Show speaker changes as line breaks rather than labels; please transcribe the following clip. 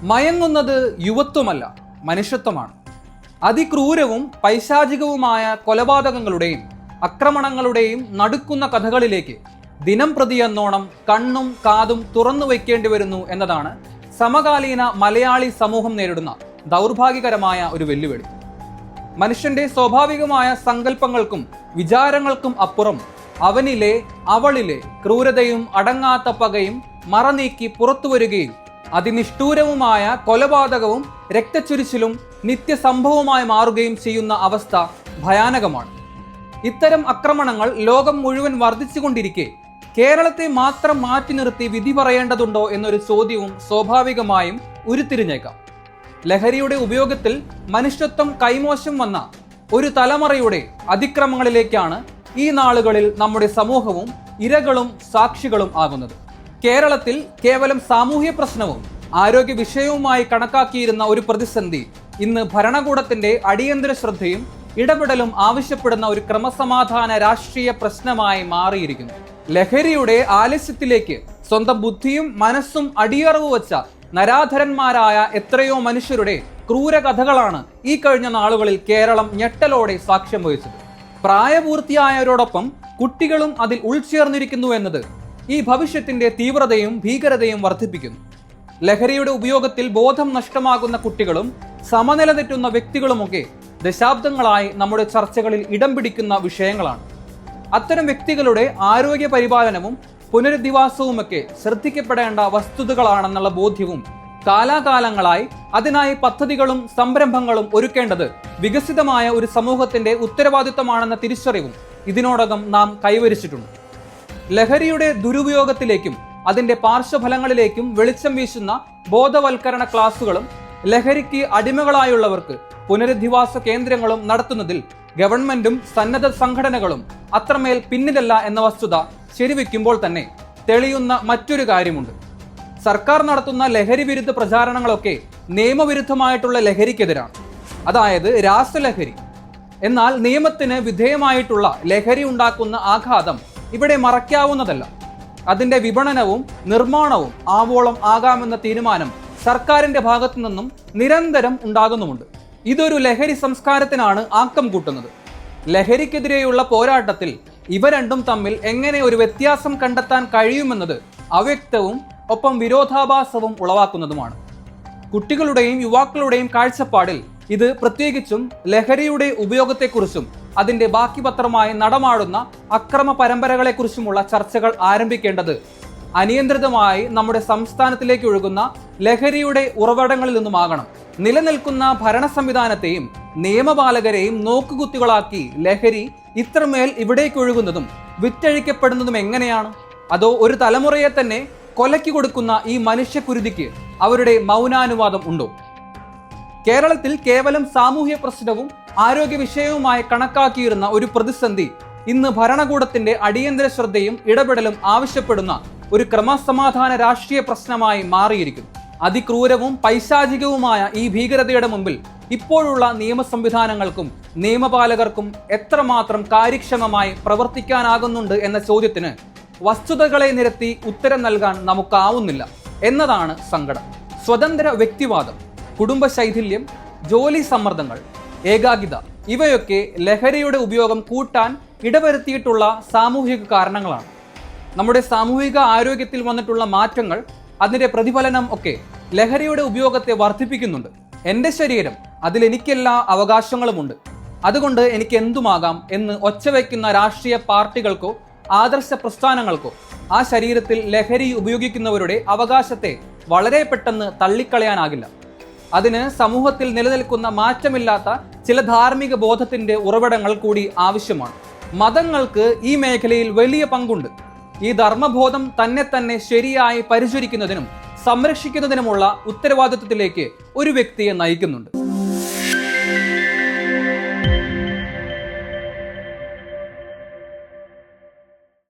മയങ്ങുന്നത് യുവത്വമല്ല, മനുഷ്യത്വമാണ്. അതിക്രൂരവും പൈശാചികവുമായ കൊലപാതകങ്ങളുടെയും ആക്രമണങ്ങളുടെയും നടുക്കുന്ന കഥകളിലേക്ക് ദിനം പ്രതിയെന്നോണം കണ്ണും കാതും തുറന്നു വയ്ക്കേണ്ടി വരുന്നു എന്നതാണ് സമകാലീന മലയാളി സമൂഹം നേരിടുന്ന ദൗർഭാഗ്യകരമായ ഒരു വെല്ലുവിളി. മനുഷ്യന്റെ സ്വാഭാവികമായ സങ്കല്പങ്ങൾക്കും വിചാരങ്ങൾക്കും അപ്പുറം അവനിലെ അവളിലെ ക്രൂരതയും അടങ്ങാത്ത പകയും മറനീക്കി പുറത്തുവരികയും അതിനിഷ്ഠൂരവുമായ കൊലപാതകവും രക്തച്ചൊരിച്ചിലും നിത്യസംഭവമായി മാറുകയും ചെയ്യുന്ന അവസ്ഥ ഭയാനകമാണ്. ഇത്തരം ആക്രമണങ്ങൾ ലോകം മുഴുവൻ വർദ്ധിച്ചുകൊണ്ടിരിക്കെ കേരളത്തെ മാത്രം മാറ്റി നിർത്തി വിധി പറയേണ്ടതുണ്ടോ എന്നൊരു ചോദ്യവും സ്വാഭാവികമായും ഉരുത്തിരിഞ്ഞേക്കാം. ലഹരിയുടെ ഉപയോഗത്തിൽ മനുഷ്യത്വം കൈമോശം വന്ന ഒരു തലമുറയുടെ അതിക്രമങ്ങളിലേക്കാണ് ഈ നാളുകളിൽ നമ്മുടെ സമൂഹവും ഇരകളും സാക്ഷികളും ആകുന്നത്. കേരളത്തിൽ കേവലം സാമൂഹ്യ പ്രശ്നവും ആരോഗ്യ വിഷയവുമായി കണക്കാക്കിയിരുന്ന ഒരു പ്രതിസന്ധി ഇന്ന് ഭരണകൂടത്തിന്റെ അടിയന്തര ശ്രദ്ധയും ഇടപെടലും ആവശ്യപ്പെടുന്ന ഒരു ക്രമസമാധാന രാഷ്ട്രീയ പ്രശ്നമായി മാറിയിരിക്കുന്നു. ലഹരിയുടെ ആലസ്യത്തിലേക്ക് സ്വന്തം ബുദ്ധിയും മനസ്സും അടിയറവ് വച്ച നരാധരന്മാരായ എത്രയോ മനുഷ്യരുടെ ക്രൂരകഥകളാണ് ഈ കഴിഞ്ഞ നാളുകളിൽ കേരളം ഞെട്ടലോടെ സാക്ഷ്യം വഹിച്ചത്. പ്രായപൂർത്തിയായവരോടൊപ്പം കുട്ടികളും അതിൽ ഉൾച്ചേർന്നിരിക്കുന്നു എന്നത് ഈ ഭവിഷ്യത്തിന്റെ തീവ്രതയും ഭീകരതയും വർദ്ധിപ്പിക്കുന്നു. ലഹരിയുടെ ഉപയോഗത്തിൽ ബോധം നഷ്ടമാകുന്ന കുട്ടികളും സമനില തെറ്റുന്ന വ്യക്തികളുമൊക്കെ ദശാബ്ദങ്ങളായി നമ്മുടെ ചർച്ചകളിൽ ഇടം പിടിക്കുന്ന വിഷയങ്ങളാണ്. അത്തരം വ്യക്തികളുടെ ആരോഗ്യ പരിപാലനവും പുനരധിവാസവുമൊക്കെ ശ്രദ്ധിക്കപ്പെടേണ്ട വസ്തുതകളാണെന്നുള്ള ബോധ്യവും കാലാകാലങ്ങളായി അതിനായി പദ്ധതികളും സംരംഭങ്ങളും ഒരുക്കേണ്ടത് വികസിതമായ ഒരു സമൂഹത്തിന്റെ ഉത്തരവാദിത്തമാണെന്ന തിരിച്ചറിവും ഇതിനോടകം നാം കൈവരിച്ചിട്ടുണ്ട്. ലഹരിയുടെ ദുരുപയോഗത്തിലേക്കും അതിന്റെ പാർശ്വഫലങ്ങളിലേക്കും വെളിച്ചം വീശുന്ന ബോധവൽക്കരണ ക്ലാസുകളും ലഹരിക്ക് അടിമകളായുള്ളവർക്ക് പുനരധിവാസ കേന്ദ്രങ്ങളും നടത്തുന്നതിൽ ഗവൺമെന്റും സന്നദ്ധ സംഘടനകളും അത്രമേൽ പിന്നിലല്ല എന്ന വസ്തുത ശരിവെക്കുമ്പോൾ തന്നെ തെളിയുന്ന മറ്റൊരു കാര്യമുണ്ട്. സർക്കാർ നടത്തുന്ന ലഹരി വിരുദ്ധ പ്രചാരണങ്ങളൊക്കെ നിയമവിരുദ്ധമായിട്ടുള്ള ലഹരിക്കെതിരാണ്, അതായത് രാസലഹരി. എന്നാൽ നിയമത്തിന് വിധേയമായിട്ടുള്ള ലഹരി ഉണ്ടാക്കുന്ന ആഘാതം ഇവിടെ മറയ്ക്കാവുന്നതല്ല. അതിന്റെ വിപണനവും നിർമ്മാണവും ആവോളം ആകാമെന്ന തീരുമാനം സർക്കാരിന്റെ ഭാഗത്തു നിന്നും നിരന്തരം ഉണ്ടാകുന്നുമുണ്ട്. ഇതൊരു ലഹരി സംസ്കാരത്തിനാണ് ആക്കം കൂട്ടുന്നത്. ലഹരിക്കെതിരെയുള്ള പോരാട്ടത്തിൽ ഇവ രണ്ടും തമ്മിൽ എങ്ങനെ ഒരു വ്യത്യാസം കണ്ടെത്താൻ കഴിയുമെന്നത് അവ്യക്തവും ഒപ്പം വിരോധാഭാസവും ഉളവാക്കുന്നതുമാണ്. കുട്ടികളുടെയും യുവാക്കളുടെയും കാഴ്ചപ്പാടിൽ ഇത് പ്രത്യേകിച്ചും ലഹരിയുടെ ഉപയോഗത്തെക്കുറിച്ചും അതിന്റെ ബാക്കി പത്രമായി നടമാടുന്ന അക്രമ പരമ്പരകളെക്കുറിച്ചുമുള്ള ചർച്ചകൾ ആരംഭിക്കേണ്ടത് അനിയന്ത്രിതമായി നമ്മുടെ സംസ്ഥാനത്തിലേക്ക് ഒഴുകുന്ന ലഹരിയുടെ ഉറവിടങ്ങളിൽ നിന്നുമാകണം. നിലനിൽക്കുന്ന ഭരണ സംവിധാനത്തെയും നിയമപാലകരെയും നോക്കുകുത്തികളാക്കി ലഹരി ഇത്രമേൽ ഇവിടേക്ക് ഒഴുകുന്നതും വിറ്റഴിക്കപ്പെടുന്നതും എങ്ങനെയാണ്? അതോ ഒരു തലമുറയെ തന്നെ കൊലയ്ക്ക് കൊടുക്കുന്ന ഈ മനുഷ്യക്കുരുതിക്ക് അവരുടെ മൗനാനുവാദം ഉണ്ടോ? കേരളത്തിൽ കേവലം സാമൂഹ്യ പ്രശ്നവും ആരോഗ്യ വിഷയവുമായി കണക്കാക്കിയിരുന്ന ഒരു പ്രതിസന്ധി ഇന്ന് ഭരണകൂടത്തിന്റെ അടിയന്തര ശ്രദ്ധയും ഇടപെടലും ആവശ്യപ്പെടുന്ന ഒരു ക്രമസമാധാന രാഷ്ട്രീയ പ്രശ്നമായി മാറിയിരിക്കുന്നു. അതിക്രൂരവും പൈശാചികവുമായ ഈ ഭീകരതയുടെ മുമ്പിൽ ഇപ്പോഴുള്ള നിയമ സംവിധാനങ്ങൾക്കും നിയമപാലകർക്കും എത്രമാത്രം കാര്യക്ഷമമായി പ്രവർത്തിക്കാനാകുന്നുണ്ട് എന്ന ചോദ്യത്തിന് വസ്തുതകളെ നിരത്തി ഉത്തരം നൽകാൻ നമുക്കാവുന്നില്ല എന്നതാണ് സങ്കടം. സ്വതന്ത്ര വ്യക്തിവാദം, കുടുംബ ശൈഥില്യം, ജോലി സമ്മർദ്ദങ്ങൾ, ഏകാകിത ഇവയൊക്കെ ലഹരിയുടെ ഉപയോഗം കൂട്ടാൻ ഇടവരുത്തിയിട്ടുള്ള സാമൂഹിക കാരണങ്ങളാണ്. നമ്മുടെ സാമൂഹിക ആരോഗ്യത്തിൽ വന്നിട്ടുള്ള മാറ്റങ്ങൾ, അതിന്റെ പ്രതിഫലനം ഒക്കെ ലഹരിയുടെ ഉപയോഗത്തെ വർദ്ധിപ്പിക്കുന്നുണ്ട്. എൻ്റെ ശരീരം, അതിലെനിക്കെല്ലാ അവകാശങ്ങളുമുണ്ട്, അതുകൊണ്ട് എനിക്ക് എന്തുമാകാം എന്ന് ഒച്ചവെക്കുന്ന രാഷ്ട്രീയ പാർട്ടികൾക്കോ ആദർശ പ്രസ്ഥാനങ്ങൾക്കോ ആ ശരീരത്തിൽ ലഹരി ഉപയോഗിക്കുന്നവരുടെ അവകാശത്തെ വളരെ പെട്ടെന്ന് തള്ളിക്കളയാനാകില്ല. അതിന് സമൂഹത്തിൽ നിലനിൽക്കുന്ന മാറ്റമില്ലാത്ത ചില ധാർമ്മിക ബോധത്തിന്റെ ഉറവിടങ്ങൾ കൂടി ആവശ്യമാണ്. മതങ്ങൾക്ക് ഈ മേഖലയിൽ വലിയ പങ്കുണ്ട്. ഈ ധർമ്മബോധം തന്നെ ശരിയായി പരിചരിക്കുന്നതിനും സംരക്ഷിക്കുന്നതിനുമുള്ള ഉത്തരവാദിത്വത്തിലേക്ക് ഒരു വ്യക്തിയെ നയിക്കുന്നുണ്ട്.